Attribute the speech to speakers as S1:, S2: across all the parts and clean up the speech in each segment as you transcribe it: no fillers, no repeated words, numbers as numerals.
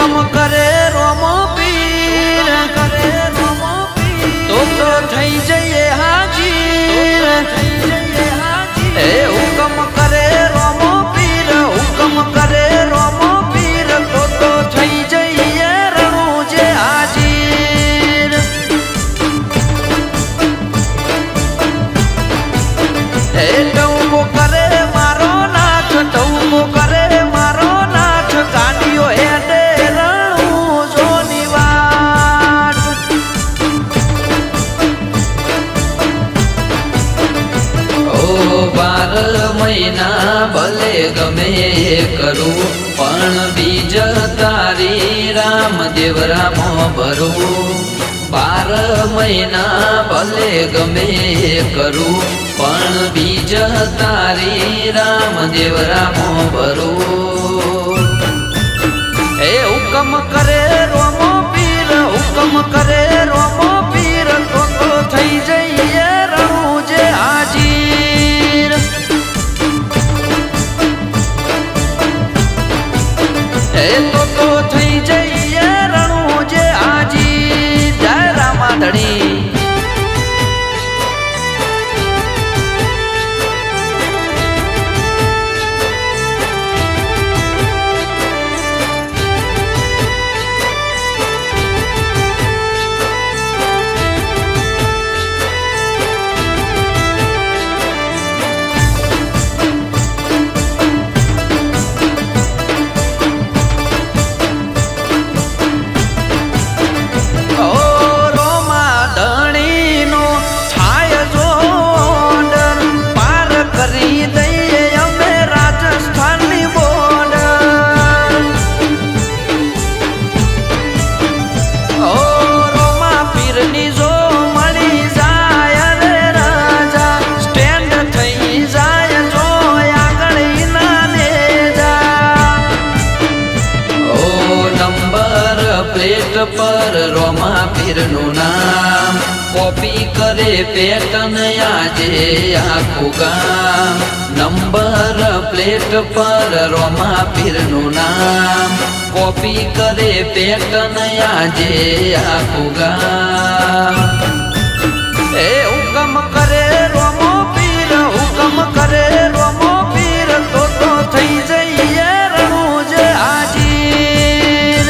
S1: હુકમ કરે રોમો પીર તો થઈ જઈએ હાજીર એ હુકમ કરે રોમો પીર હુકમ કરે રોમો પીર તો થઈ જઈએ રણુજે હાજીર એ ટૌકો કરે મારો નાથ ટૌકો કરે મારો નાથ ગાડીઓ હેડે રણુજોની વાટ ઓ 12 મહિના ભલે ગમે કરું પણ બીજ તારી રામદેવ રામો ભરું 12 મહિના ભલે ગમે કરું પણ બીજ તારી રામદેવ રામો ભરું એ હુકમ કરે રોમો પીર હુકમ કરે રોમો પીર તો થઈ જઈએ રણુજે હાજીર એ તો થઈ જઈએ રણુજે હાજીર જય રામાધણી પર રોમા પીરનું નામ કોપી કરે પેટન આજે આખું ગામ નંબર પ્લેટ પર રોમા પીરનું નામ કોપી કરે પેટન આજે આખું ગામ એ હુકમ કરે રોમો પીર હુકમ કરે રોમો પીર તો થઈ જઈએ રણુજે હાજીર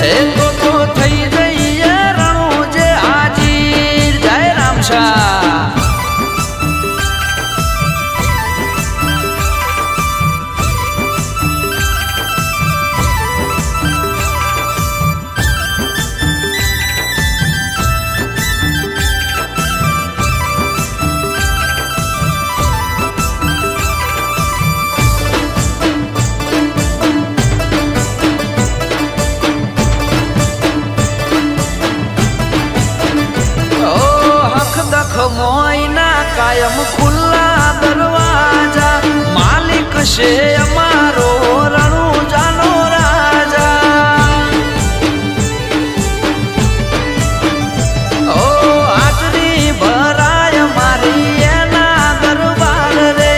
S1: એ તો થઈ જઈએ રણુજે હાજીર જય રામશા મોઈના કાયમ ખુલ્લા દરવાજા માલિક છે અમારો રણુજાનો રાજા ઓ હાજરી ભરાય મારી એના દરબાર રે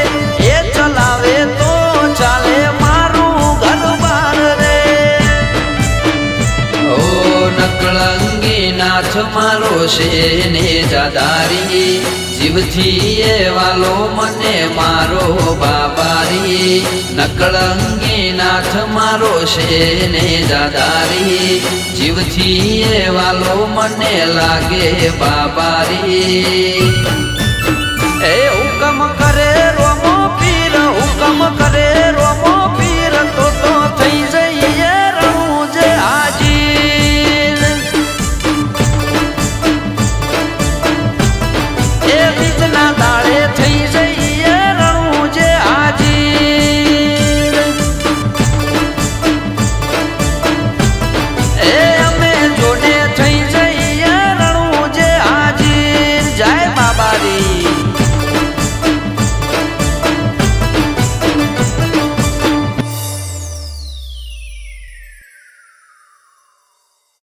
S1: એ ચલાવે તો ચાલે મારું ઘરબાર રે ઓ નકળંગી નાથ મારો છે ને જાદારી જીવથી એ વાલો મને મારો બાબારી નકળંગી નાથ મારો છે ને જાદારી જીવથી એ વાલો મને લાગે બાબારી એ હુકમ કરે રોમો પીર હુકમ કરે રોમો પીર તો થઈ જઈએ રણુજે હાજીર એ બીજના દાડે થઈ જઈએ રણુજે હાજીર એ અમે જોડે થઈ જઈએ રણુજે હાજીર જય બાબારી